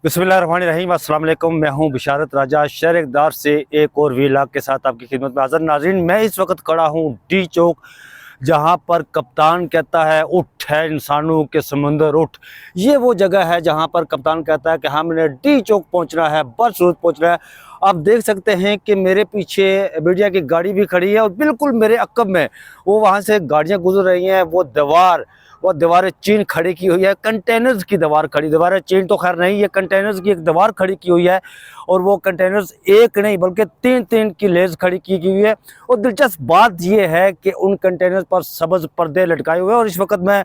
बिस्मिल्लाहिर्रहमानिर्रहीम। अस्सलाम वालेकुम। मैं हूं बिशारत राजा शहर इक़दार से एक और वीलॉग के साथ आपकी खिदमत में हाज़िर। नाज़रीन, मैं इस वक्त खड़ा हूं डी चौक, जहां पर कप्तान कहता है उठ है इंसानों के समंदर उठ। ये वो जगह है जहां पर कप्तान कहता है कि हमने डी चौक पहुंचना है, बस रोज पहुंचना है। आप देख सकते हैं कि मेरे पीछे मीडिया की गाड़ी भी खड़ी है और बिल्कुल मेरे अक़ब में वो वहां से गाड़ियां गुजर रही हैं। वो दीवारें चीन खड़ी की हुई है, कंटेनर्स की दीवारें चीन तो खैर नहीं, ये कंटेनर्स की एक दीवार खड़ी की हुई है। और वो कंटेनर्स एक नहीं बल्कि तीन तीन की लेज खड़ी की हुई है। और दिलचस्प बात यह है कि उन कंटेनर्स पर सब्ज़ पर्दे लटकाए हुए हैं। और इस वक्त मैं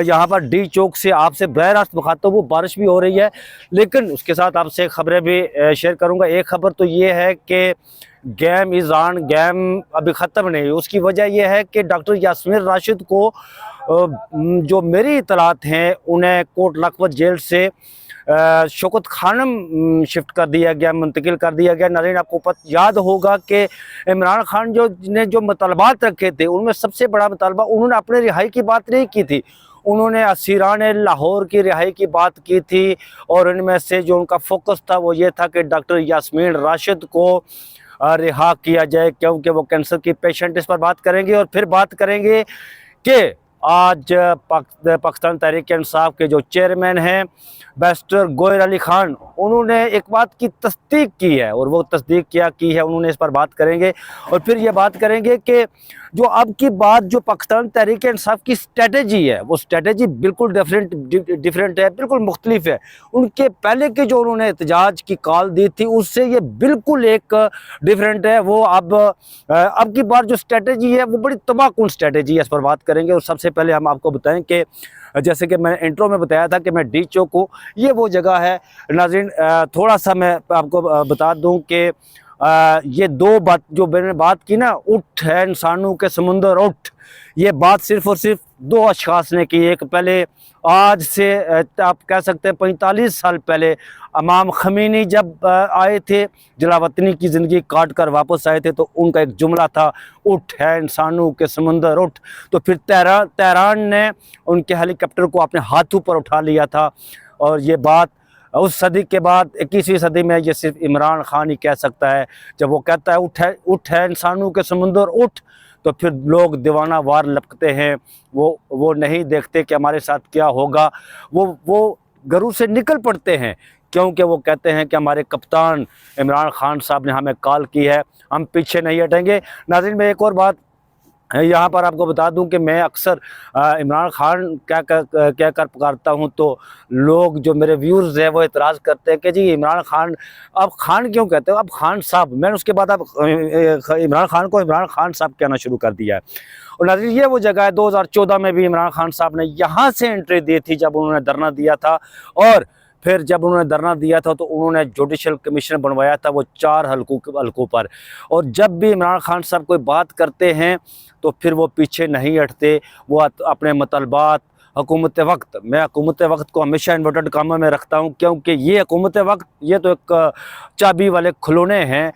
यहाँ पर डी चौक से आपसे बराह रास्त मुखातब हूँ। बारिश भी हो रही है, लेकिन उसके साथ आपसे खबरें भी शेयर करूँगा। एक खबर तो ये है कि गेम इज़ ऑन, गेम अभी ख़त्म नहीं हुई। उसकी वजह यह है कि डॉक्टर यास्मीन राशिद को जो मेरी इतलात हैं उन्हें कोट लखपत जेल से शौकत खानम शिफ्ट कर दिया गया, मुंतकिल कर दिया गया। नाज़रीन, आपको याद होगा कि इमरान खान ने जो मुतालबात रखे थे उनमें सबसे बड़ा मुतालबा, उन्होंने अपने रिहाई की बात नहीं की थी, उन्होंने असीरान लाहौर की रिहाई की बात की थी। और इनमें से जो उनका फोकस था वो ये था कि डॉक्टर यास्मीन राशिद को रिहा किया जाए, क्योंकि वो कैंसर की पेशेंट। इस पर बात करेंगे और फिर बात करेंगे कि आज पाकिस्तान तहरीक इंसाफ के जो चेयरमैन हैं बैरिस्टर गोहर अली खान, उन्होंने एक बात की तस्दीक की है। और वो तस्दीक क्या की है उन्होंने, इस पर बात करेंगे। और फिर ये बात करेंगे कि जो अब की बात जो पाकिस्तान तहरीक इंसाफ की स्ट्रेटजी है, वो स्ट्रेटजी बिल्कुल डिफरेंट है, बिल्कुल मुख्तलिफ है। उनके पहले के जो उन्होंने एहतजाज की कॉल दी थी उससे ये बिल्कुल एक डिफरेंट है। वो अब की बार जो स्ट्रेटजी है वो बड़ी तबाहकुन स्ट्रेटजी है, इस पर बात करेंगे। और सबसे पहले हम आपको बताएं कि जैसे कि मैंने इंट्रो में बताया था कि मैं डी चौक हूँ, ये वो जगह है। नाज़रीन, थोड़ा सा मैं आपको बता दूं कि ये दो बात जो मैंने बात की ना, उठ है इंसानों के समुंदर उठ, ये बात सिर्फ और सिर्फ दो अशखास ने की। एक पहले आज से आप कह सकते हैं 45 साल पहले इमाम खमीनी जब आए थे, जलावतनी की ज़िंदगी काट कर वापस आए थे, तो उनका एक जुमला था, उठ है इंसानों के समंदर उठ। तो फिर तेहरान ने उनके हेलीकॉप्टर को अपने हाथों पर उठा लिया था। और ये बात उस सदी के बाद 21वीं सदी में ये सिर्फ इमरान खान ही कह सकता है। जब वो कहता है उठ है इंसानों के समंदर उठ, तो फिर लोग दीवाना वार लपकते हैं। वो नहीं देखते कि हमारे साथ क्या होगा। वो घरों से निकल पड़ते हैं, क्योंकि वो कहते हैं कि हमारे कप्तान इमरान खान साहब ने हमें कॉल की है, हम पीछे नहीं हटेंगे। नाज़रीन, मैं एक और बात यहाँ पर आपको बता दूं कि मैं अक्सर इमरान खान क्या कर पुकारता हूँ, तो लोग जो मेरे व्यूज़ हैं वो इतराज़ करते हैं कि जी इमरान खान, आप खान क्यों कहते हो, आप खान साहब। मैंने उसके बाद आप इमरान खान को इमरान खान साहब कहना शुरू कर दिया है। और नाज़रीन, ये वो जगह है, 2014 में भी इमरान खान साहब ने यहाँ से एंट्री दी थी जब उन्होंने धरना दिया था। और फिर जब उन्होंने धरना दिया था तो उन्होंने जुडिशल कमीशन बनवाया था वो 4 हलकों पर। और जब भी इमरान खान साहब कोई बात करते हैं तो फिर वो पीछे नहीं हटते, वो अपने मतलबात हुकूमत वक्त, मैं हुकूमत वक्त को हमेशा इन्वर्टेड कामों में रखता हूँ, क्योंकि ये हुकूमत वक्त ये तो एक चाबी वाले खिलौने हैं,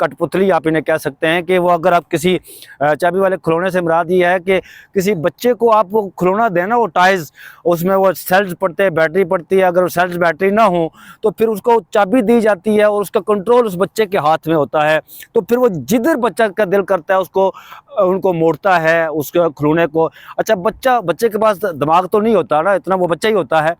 कठपुतली आप इन्हें कह सकते हैं। कि वो अगर आप किसी चाबी वाले खिलौने से मुराद ये है कि किसी बच्चे को आप वो खिलौना देना, वो टॉयज़, उसमें वो सेल्स पड़ते हैं, बैटरी पड़ती है, अगर वो सेल्स बैटरी ना हो तो फिर उसको चाबी दी जाती है और उसका कंट्रोल उस बच्चे के हाथ में होता है। तो फिर वो जिधर बच्चा का दिल करता है उसको उनको मोड़ता है, उसके खिलौने को। अच्छा, बच्चे के पास दिमाग तो नहीं होता ना, इतना वो बच्चा ही होता है।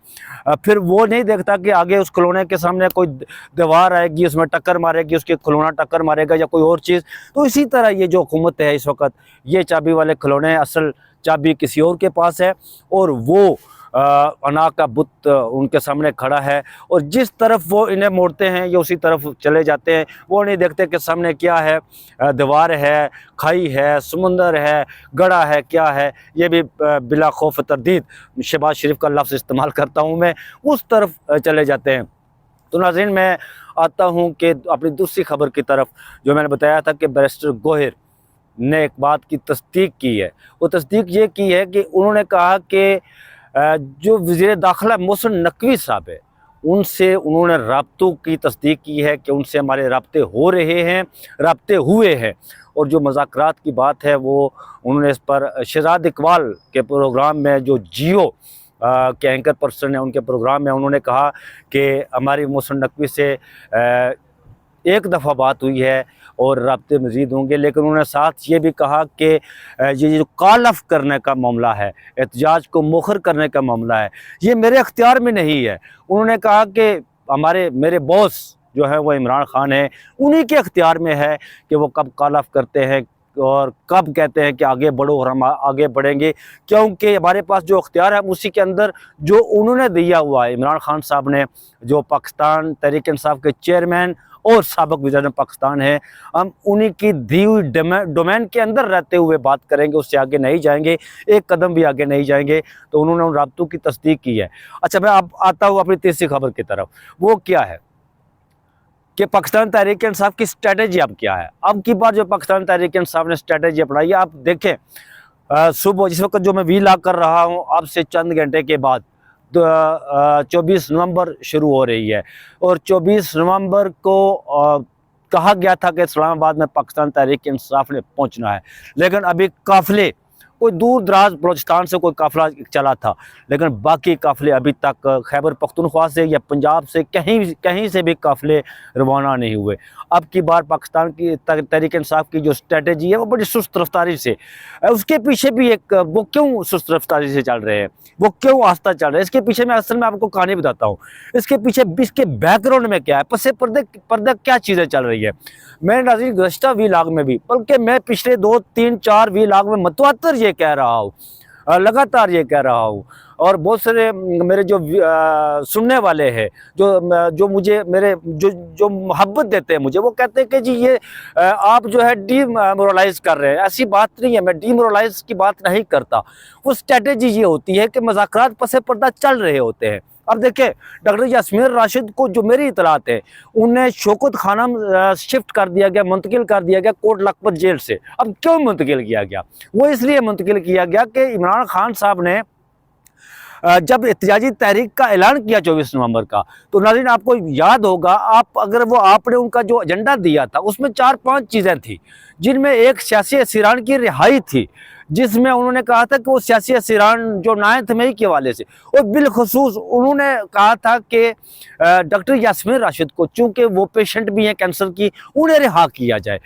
फिर वो नहीं देखता कि आगे उस खिलौने के सामने कोई दीवार आएगी, उसमें टक्कर मारेगी, उसके खिलौना टक्कर मारेगा या कोई और चीज़। तो इसी तरह ये जो हुकूमत है इस वक्त, ये चाबी वाले खिलौने हैं, असल चाबी किसी और के पास है। और वो अना का बुत उनके सामने खड़ा है, और जिस तरफ वो इन्हें मोड़ते हैं ये उसी तरफ चले जाते हैं। वो नहीं देखते कि सामने क्या है, दीवार है, खाई है, समुंदर है, गड़ा है, क्या है। ये भी बिला खौफ तरदीद शहबाज शरीफ का लफ्ज़ इस्तेमाल करता हूँ मैं, उस तरफ चले जाते हैं। तो नाज़रीन, मैं आता हूँ कि अपनी दूसरी खबर की तरफ। जो मैंने बताया था कि बैरिस्टर गोहर ने एक बात की तस्दीक की है, वो तस्दीक ये की है कि उन्होंने कहा कि जो वज़ीर दाखिला मोहसिन नकवी साहब है, उनसे उन्होंने राब्तों की तस्दीक की है कि उनसे हमारे राब्ते हो रहे हैं, राब्ते हुए हैं। और जो मुज़ाकरात की बात है वो उन्होंने इस पर शहजाद इकबाल के प्रोग्राम में जो जियो के एंकर पर्सन है, उनके प्रोग्राम में उन्होंने कहा कि हमारी मोहसिन नकवी से एक दफ़ा बात हुई है और राब्ते मज़ीद होंगे, लेकिन उन्होंने साथ ये भी कहा कि ये जो कॉल ऑफ करने का मामला है, एहतजाज को मुखर करने का मामला है, ये मेरे अख्तियार में नहीं है। उन्होंने कहा कि मेरे बॉस जो है वो इमरान खान है, उन्हीं के अख्तियार में है कि वो कब कॉल ऑफ करते हैं और कब कहते हैं कि आगे बढ़ो और हम आगे बढ़ेंगे, क्योंकि हमारे पास जो अख्तियार है उसी के अंदर जो उन्होंने दिया हुआ है, इमरान खान साहब ने, जो पाकिस्तान तहरीक इंसाफ के चेयरमैन और साबिक वज़ीर पाकिस्तान है, हम उन्हीं की दी हुई डोमेन के अंदर रहते हुए बात करेंगे, उससे आगे नहीं जाएंगे, एक कदम भी आगे नहीं जाएंगे। तो उन्होंने उन राब्तों की तस्दीक की है। अच्छा, मैं अब आता हूँ अपनी तीसरी खबर की तरफ। वो क्या है कि पाकिस्तान तहरीक इंसाफ की स्ट्रेटजी अब क्या है। अब की बार जो पाकिस्तान तहरीक इंसाफ ने स्ट्रेटजी अपनाई है, आप देखें, सुबह जिस वक्त जो मैं वीलॉग कर रहा हूँ, अब से चंद घंटे के बाद 24 नवंबर शुरू हो रही है और 24 नवंबर को कहा गया था कि इस्लामाबाद में पाकिस्तान तहरीक इंसाफ ने पहुंचना है, लेकिन अभी काफिले, कोई दूर दराज बलोचिस्तान से कोई काफिला चला था, लेकिन बाकी काफिले अभी तक खैबर पख्तूनख्वा से या पंजाब से कहीं से भी काफिले रवाना नहीं हुए। अब की बार पाकिस्तान की तहरीक इंसाफ की जो स्ट्रेटजी है वो बड़ी सुस्त रफ्तारी से, उसके पीछे भी एक, वो क्यों सुस्त रफ्तारी से चल रहे हैं, वो क्यों आस्था चल रहे हैं, इसके पीछे मैं असल में आपको कहानी बताता हूँ। इसके पीछे इसके बैकग्राउंड में क्या है, पसे पर्दे क्या चीज़ें चल रही है। मैं नाज़रीन गुज़श्ता वीलॉग में भी, बल्कि मैं पिछले 2, 3, 4 वीलॉग में मतवातर ये कह रहा हूँ, लगातार ये कह रहा हूँ, और बहुत सारे मेरे जो सुनने वाले हैं, जो मुझे मेरे जो मोहब्बत देते हैं मुझे, वो कहते हैं कि जी ये आप जो है डीमोरलाइज कर रहे हैं। ऐसी बात नहीं है, मैं डीमोरलाइज की बात नहीं करता। वो स्ट्रेटजी ये होती है कि मुज़ाकरात पसे पर्दा चल रहे होते हैं। अब देखें, डॉक्टर यास्मीन राशिद को जो मेरी इतलात है, उन्हें शौकत खाना शिफ्ट कर दिया गया, मुंतकिल कर दिया गया कोट लखपत जेल से। अब क्यों मुंतकिल किया गया? वो इसलिए मुंतकिल किया गया कि इमरान खान साहब ने जब एहतजाजी तहरीक का ऐलान किया 24 नवंबर का, तो नाज़रीन आपको याद होगा, आपने उनका जो एजेंडा दिया था उसमें 4-5 चीज़ें थी, जिनमें एक सियासी असीरान की रिहाई थी, जिसमें उन्होंने कहा था कि वो सियासी असीरान जो 9 मई के हवाले से, और बिलखसूस उन्होंने कहा था कि डॉक्टर यास्मीन राशिद को, चूँकि वो पेशेंट भी हैं कैंसर की, उन्हें रिहा किया जाए,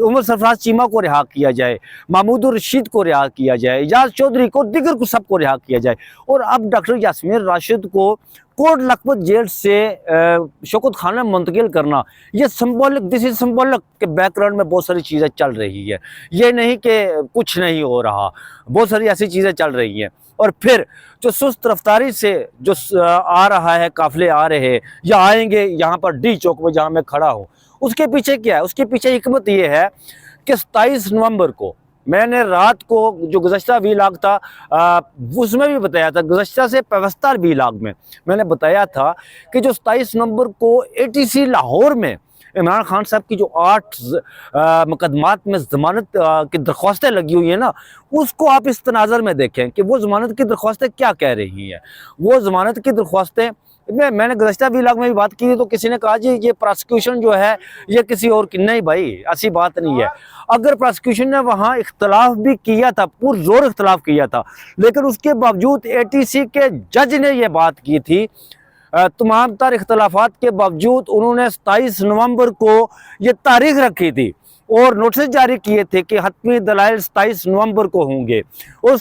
उमर सरफराज चीमा को रिहा किया जाए, महमूद रशीद को रिहा किया जाए, एजाज चौधरी को, दिगर को सबको रिहा किया जाए। और अब डॉक्टर यास्मीन राशिद को कोट लखपत जेल से शौकत खाना में मुंतकिल करना, ये सिंबॉलिक, दिस इज सिंबॉलिक के बैकग्राउंड में बहुत सारी चीज़ें चल रही है। ये नहीं कि कुछ नहीं हो रहा, बहुत सारी ऐसी चीज़ें चल रही हैं। और फिर जो सुस्त रफ्तारी से जो आ रहा है, काफिले आ रहे हैं या आएंगे यहाँ पर डी चौक में जहाँ मैं खड़ा हूँ, उसके पीछे क्या है? उसके पीछे हिकमत ये है कि 27 नवंबर को मैंने रात को जो गुज़श्ता वीलॉग था उसमें भी बताया था, गुज़श्ता से पेवस्ता वीलॉग में मैंने बताया था कि जो 27 नवंबर को ATC लाहौर में इमरान खान साहब की जो 8 मुकदमात में ज़मानत की दरख्वास्तें लगी हुई हैं ना, उसको आप इस तनाज़र में देखें कि वो ज़मानत की दरख्वास्तें क्या कह रही हैं। वो ज़मानत की दरख्वास्तें मैंने गुज़श्ता वीलॉग में भी बात की थी, तो किसी ने कहा जी ये प्रोसिक्यूशन जो है ये किसी और की, नहीं भाई, ऐसी बात नहीं है। अगर प्रोसिक्यूशन ने वहाँ इख्तलाफ भी किया था, पुरजोर इख्तलाफ किया था, लेकिन उसके बावजूद ATC के जज ने ये बात की थी, तमाम तर इख्तलाफात के बावजूद उन्होंने 27 नवंबर को ये तारीख रखी थी और नोटिस जारी किए थे कि हतमी दलाइल 27 नवंबर को होंगे और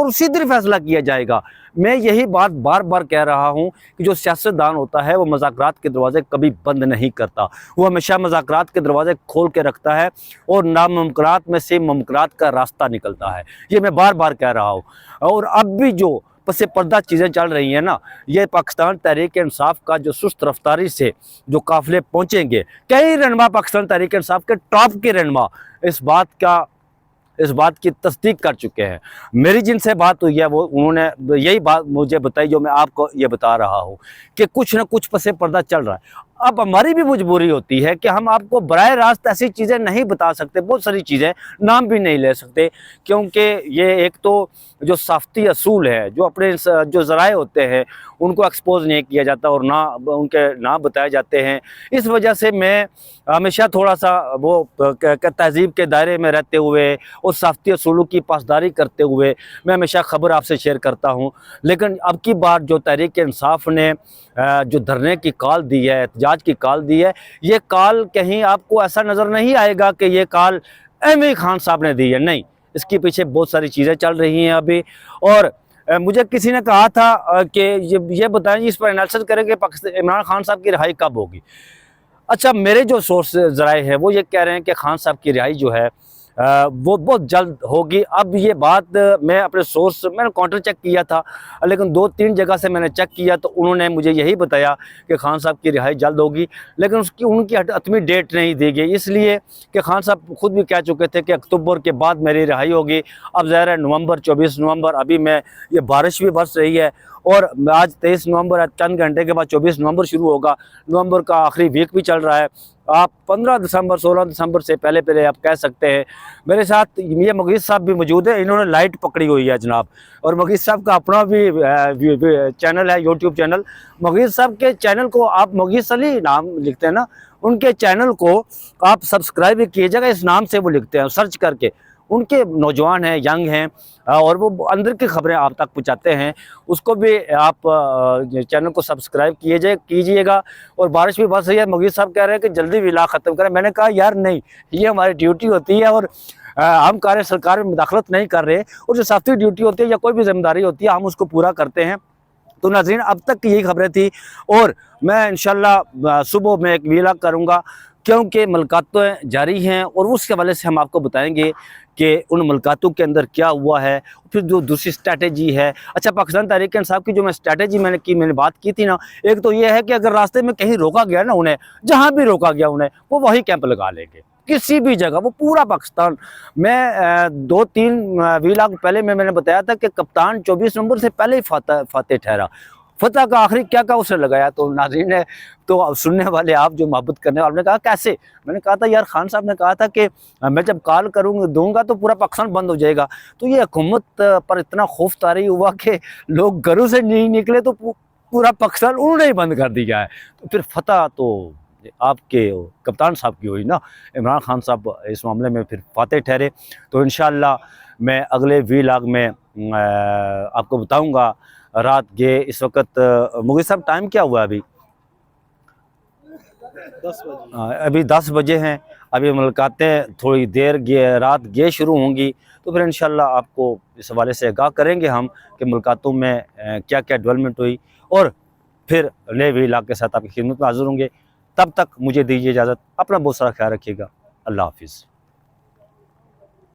उसी दिन फैसला किया जाएगा। मैं यही बात बार बार कह रहा हूं कि जो सियासतदान होता है वो मुज़ाकरात के दरवाजे कभी बंद नहीं करता, वो हमेशा मुज़ाकरात के दरवाजे खोल के रखता है और नामुमकिनात में से मुमकिनात का रास्ता निकलता है। ये मैं बार बार कह रहा हूँ। और अब भी जो पसे पर्दा चीज़ें चल रही हैं ना, ये पाकिस्तान तहरीक इंसाफ का जो सुस्त रफ्तारी से जो काफिले पहुँचेंगे, कई रहनुमा पाकिस्तान तहरीक इंसाफ के टॉप के रहनुमा इस बात की तस्दीक कर चुके हैं। मेरी जिनसे बात हुई है वो उन्होंने यही बात मुझे बताई जो मैं आपको ये बता रहा हूँ कि कुछ न कुछ पसे पर्दा चल रहा है। अब हमारी भी मजबूरी होती है कि हम आपको बराह रास्त ऐसी चीज़ें नहीं बता सकते, बहुत सारी चीज़ें नाम भी नहीं ले सकते, क्योंकि ये एक तो जो सख्ती असूल है, जो अपने जो ज़राए होते हैं उनको एक्सपोज नहीं किया जाता और ना उनके ना बताए जाते हैं। इस वजह से मैं हमेशा थोड़ा सा वो तहज़ीब के दायरे में रहते हुए और सख्ती असूलों की पासदारी करते हुए मैं हमेशा ख़बर आपसे शेयर करता हूँ। लेकिन अब की बार जो तहरीक इंसाफ ने जो धरने की कॉल दी है, एहतजाज की कॉल दी है, ये कॉल कहीं आपको ऐसा नज़र नहीं आएगा कि ये कॉल एम खान साहब ने दी है, नहीं, इसके पीछे बहुत सारी चीज़ें चल रही हैं अभी। और मुझे किसी ने कहा था कि ये बताएं, इस पर एनालिसिस करें कि पाकिस्तान इमरान खान साहब की रिहाई कब होगी। अच्छा, मेरे जो सोर्स ज़राए हैं वो ये कह रहे हैं कि खान साहब की रिहाई जो है वो बहुत जल्द होगी। अब ये बात मैं अपने सोर्स मैंने काउंटर चेक किया था, लेकिन 2-3 जगह से मैंने चेक किया तो उन्होंने मुझे यही बताया कि खान साहब की रिहाई जल्द होगी, लेकिन उनकी हतमी डेट नहीं दी गई, इसलिए कि खान साहब खुद भी कह चुके थे कि अक्टूबर के बाद मेरी रिहाई होगी। अब ज़ाहिर है नवंबर, 24 नवंबर, अभी मैं ये बारिश भी बरस रही है और आज 23 नवंबर है, चंद घंटे के बाद 24 नवंबर शुरू होगा, नवंबर का आखिरी वीक भी चल रहा है। आप 15 दिसंबर 16 दिसंबर से पहले पहले आप कह सकते हैं। मेरे साथ ये मगीज़ साहब भी मौजूद है, इन्होंने लाइट पकड़ी हुई है जनाब, और मगीज़ साहब का अपना भी चैनल है, यूट्यूब चैनल। मगीज़ साहब के चैनल को आप मगीज़ अली नाम लिखते हैं ना, उनके चैनल को आप सब्सक्राइब भी कीजिएगा, इस नाम से वो लिखते हैं, सर्च करके। उनके नौजवान हैं, यंग हैं, और वो अंदर की खबरें आप तक पहुँचाते हैं। उसको भी आप चैनल को सब्सक्राइब कीजिएगा। और बारिश भी बरस रही है, मगीज़ साहब कह रहे हैं कि जल्दी विला ख़त्म करें। मैंने कहा यार नहीं, ये हमारी ड्यूटी होती है और हम कार्य सरकार में मुदाखलत नहीं कर रहे, और जो सख्ती ड्यूटी होती है या कोई भी जिम्मेदारी होती है हम उसको पूरा करते हैं। तो नाज़रीन, अब तक की यही खबरें थी, और मैं इंशाल्लाह सुबह में एक वीलॉग करूँगा, क्योंकि मुलाकातें जारी हैं और उसके हवाले से हम आपको बताएंगे कि उन मुलाकातों के अंदर क्या हुआ है, फिर जो दूसरी स्ट्रैटेजी है। अच्छा, पाकिस्तान तहरीक इंसाफ की जो मैंने बात की थी ना, एक तो ये है कि अगर रास्ते में कहीं रोका गया ना उन्हें, जहाँ भी रोका गया उन्हें, वो वही कैंप लगा लेंगे, किसी भी जगह, वो पूरा पाकिस्तान। मैं 2-3 वीलॉग पहले मैंने बताया था कि कप्तान 24 नंबर से पहले ही फातेह ठहरा, फतह का आखिरी क्या का उसने लगाया। तो नाज़रीन है, तो सुनने वाले आप जो मोहब्बत करने वाले ने कहा कैसे, मैंने कहा था यार खान साहब ने कहा था कि मैं जब कॉल दूंगा तो पूरा पाकिस्तान बंद हो जाएगा। तो ये हुकूमत पर इतना खौफ तारी हुआ कि लोग घरों से नहीं निकले, तो पूरा पाकिस्तान उन्होंने ही बंद कर दिया है। तो फिर फतह तो आपके कप्तान साहब की हुई ना, इमरान खान साहब इस मामले में फिर फातेह ठहरे। तो इंशाअल्लाह मैं अगले वीलॉग में आपको बताऊंगा। रात के इस वक्त मुगीज़ साहब टाइम क्या हुआ अभी? 10 बजे। अभी 10 बजे हैं। अभी मुलाकातें थोड़ी देर रात शुरू होंगी, तो फिर इंशाल्लाह आपको इस हवाले से आगाह करेंगे हम कि मुलाकातों में क्या क्या डेवलपमेंट हुई, और फिर नए वीलॉग के साथ आपकी खिदमत में हाजिर होंगे। तब तक मुझे दीजिए इजाज़त, अपना बहुत सारा ख्याल रखिएगा। अल्लाह हाफिज़।